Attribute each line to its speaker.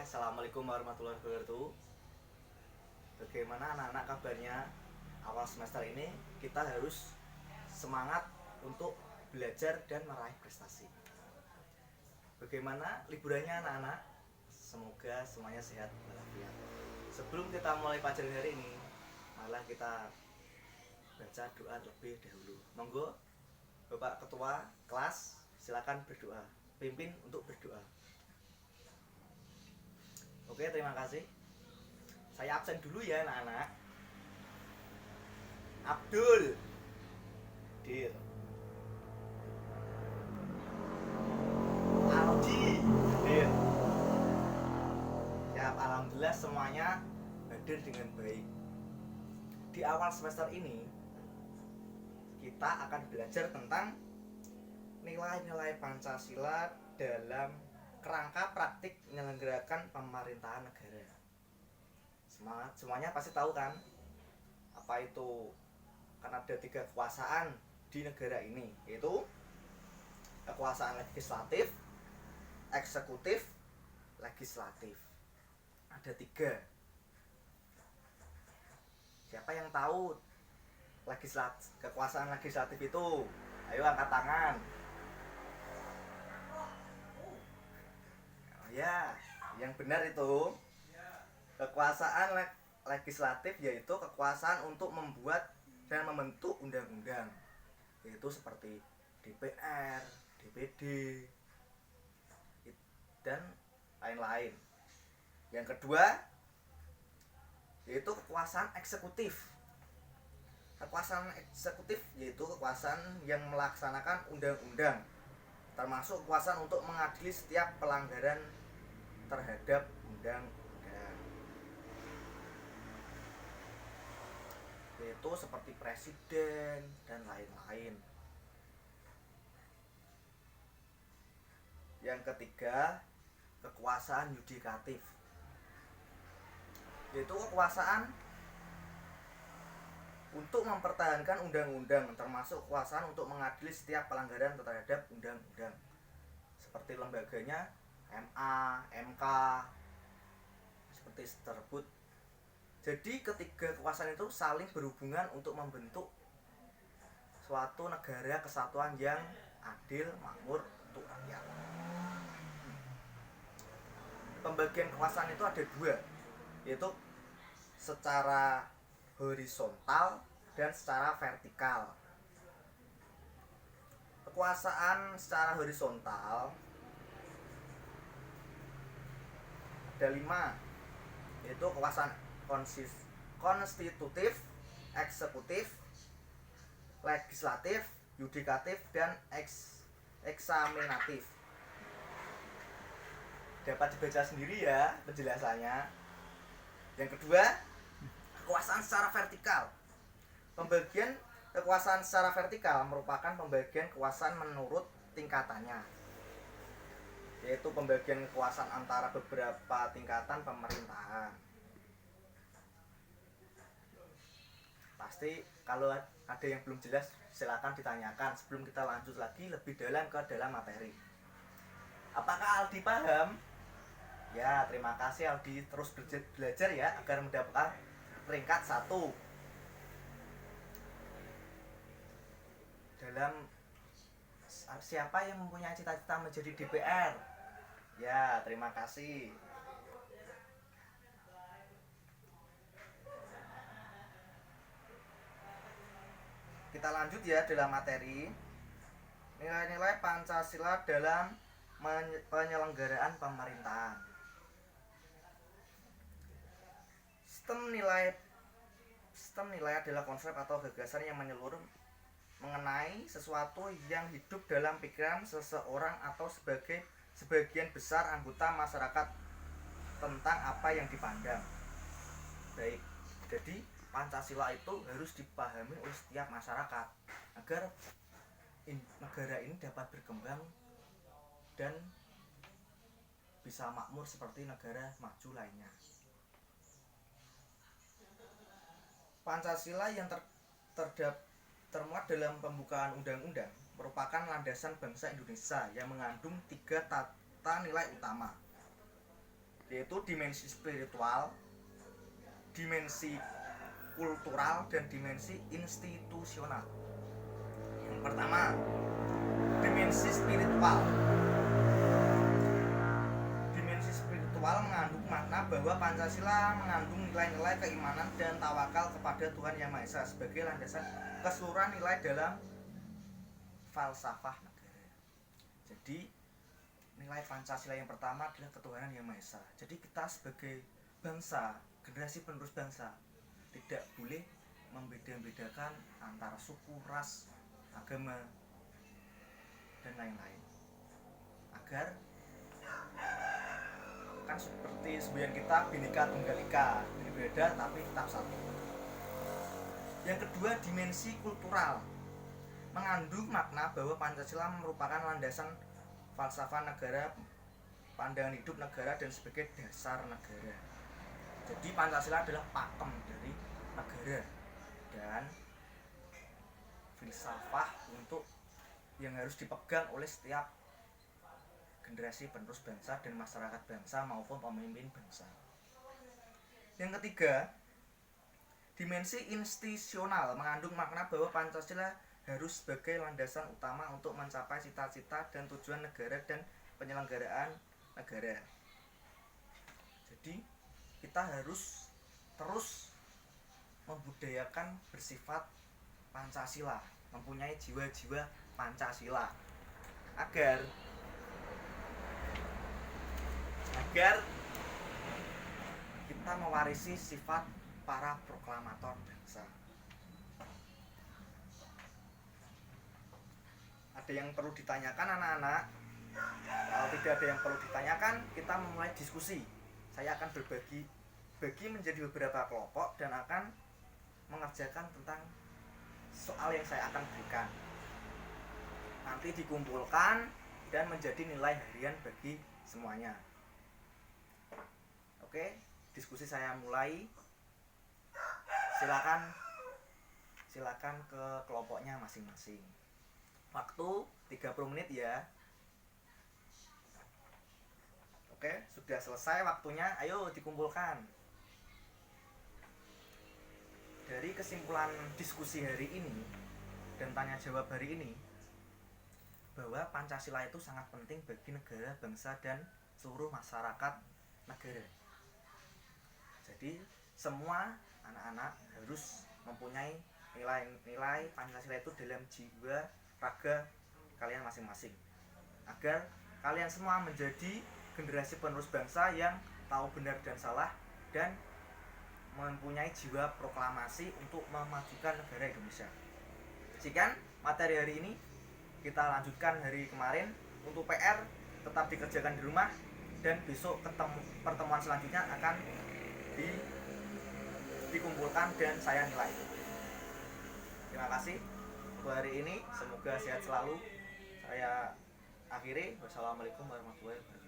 Speaker 1: Assalamualaikum warahmatullahi wabarakatuh. Bagaimana anak-anak kabarnya? Awal semester ini kita harus semangat untuk belajar dan meraih prestasi. Bagaimana liburannya anak-anak? Semoga semuanya sehat walafiat. Sebelum kita mulai pelajaran hari ini, malah kita baca doa terlebih dahulu. Monggo Bapak Ketua kelas silakan berdoa. Pimpin untuk berdoa. Oke, terima kasih. Saya absen dulu ya anak-anak. Abdul, Dir, Aldi, Dir. Ya, alhamdulillah semuanya hadir dengan baik. Di awal semester ini kita akan belajar tentang nilai-nilai Pancasila dalam kerangka praktik menyelenggarakan pemerintahan negara. Semuanya pasti tahu kan apa itu? Kan ada 3 kekuasaan di negara ini, yaitu kekuasaan legislatif, eksekutif, legislatif. Ada 3. Siapa yang tahu kekuasaan legislatif itu? Ayo angkat tangan. Ya, yang benar itu kekuasaan legislatif yaitu kekuasaan untuk membuat dan membentuk undang-undang, yaitu seperti DPR, DPD, dan lain-lain. Yang kedua yaitu kekuasaan eksekutif. Kekuasaan eksekutif yaitu kekuasaan yang melaksanakan undang-undang, termasuk kekuasaan untuk mengadili setiap pelanggaran terhadap undang-undang, yaitu seperti presiden dan lain-lain. Yang ketiga, kekuasaan yudikatif, yaitu kekuasaan untuk mempertahankan undang-undang, termasuk kekuasaan untuk mengadili setiap pelanggaran terhadap undang-undang, seperti lembaganya MA, MK, seperti tersebut. Jadi ketiga kekuasaan itu saling berhubungan untuk membentuk suatu negara kesatuan yang adil, makmur untuk rakyat. Pembagian kekuasaan itu ada 2, yaitu secara horizontal dan secara vertikal. Kekuasaan secara horizontal ada 5, yaitu kekuasaan konstitutif, eksekutif, legislatif, yudikatif, dan eksaminatif. Dapat dibaca sendiri ya penjelasannya. Yang kedua, kekuasaan secara vertikal. Pembagian kekuasaan secara vertikal merupakan pembagian kekuasaan menurut tingkatannya, yaitu pembagian kekuasaan antara beberapa tingkatan pemerintahan. Pasti kalau ada yang belum jelas silakan ditanyakan sebelum kita lanjut lagi lebih dalam ke dalam materi. Apakah Aldi paham? Ya, terima kasih Aldi, terus belajar ya agar mendapatkan peringkat 1 dalam siapa yang mempunyai cita-cita menjadi DPR. Ya, terima kasih. Kita lanjut ya dalam materi nilai-nilai Pancasila dalam penyelenggaraan pemerintahan. Sistem nilai adalah konsep atau gagasan yang menyeluruh mengenai sesuatu yang hidup dalam pikiran seseorang atau sebagian besar anggota masyarakat tentang apa yang dipandang. Baik, jadi Pancasila itu harus dipahami oleh setiap masyarakat agar negara ini dapat berkembang dan bisa makmur seperti negara maju lainnya. Pancasila yang termuat dalam pembukaan undang-undang merupakan landasan bangsa Indonesia yang mengandung 3 tata nilai utama, yaitu dimensi spiritual, dimensi kultural, dan dimensi institusional. Yang pertama, dimensi spiritual. Dimensi spiritual mengandung makna bahwa Pancasila mengandung nilai-nilai keimanan dan tawakal kepada Tuhan Yang Maha Esa sebagai landasan keseluruhan nilai dalam falsafah negara. Jadi nilai Pancasila yang pertama adalah ketuhanan Yang Maha Esa. Jadi kita sebagai bangsa, generasi penerus bangsa, tidak boleh membeda-bedakan antara suku, ras, agama, dan lain-lain. Agar kan seperti semboyan kita Bhinneka Tunggal Ika, berbeda tapi tetap satu. Yang kedua, dimensi kultural mengandung makna bahwa Pancasila merupakan landasan falsafah negara, pandangan hidup negara, dan sebagai dasar negara. Jadi Pancasila adalah pakem dari negara dan filsafah untuk yang harus dipegang oleh setiap generasi penerus bangsa dan masyarakat bangsa maupun pemimpin bangsa. Yang ketiga, dimensi institusional mengandung makna bahwa Pancasila harus sebagai landasan utama untuk mencapai cita-cita dan tujuan negara dan penyelenggaraan negara. Jadi kita harus terus membudayakan bersifat Pancasila, mempunyai jiwa-jiwa Pancasila agar kita mewarisi sifat para proklamator bangsa. Ada yang perlu ditanyakan anak-anak? Kalau tidak ada yang perlu ditanyakan, kita memulai diskusi. Saya akan bagi menjadi beberapa kelompok dan akan mengerjakan tentang soal yang saya akan berikan. Nanti dikumpulkan dan menjadi nilai harian bagi semuanya. Oke, diskusi saya mulai. Silakan ke kelompoknya masing-masing. Waktu 30 menit ya. Oke, sudah selesai waktunya. Ayo dikumpulkan. Dari kesimpulan diskusi hari ini dan tanya jawab hari ini, bahwa Pancasila itu sangat penting bagi negara, bangsa, dan seluruh masyarakat negara. Jadi semua anak-anak harus mempunyai nilai-nilai Pancasila itu dalam jiwa raga kalian masing-masing, agar kalian semua menjadi generasi penerus bangsa yang tahu benar dan salah dan mempunyai jiwa proklamasi untuk memajukan negara Indonesia. Sekian materi hari ini, kita lanjutkan hari kemarin. Untuk PR tetap dikerjakan di rumah, dan besok pertemuan selanjutnya akan dikumpulkan dan saya nilai. Terima kasih untuk hari ini, semoga sehat selalu. Saya akhiri. Wassalamualaikum warahmatullahi wabarakatuh.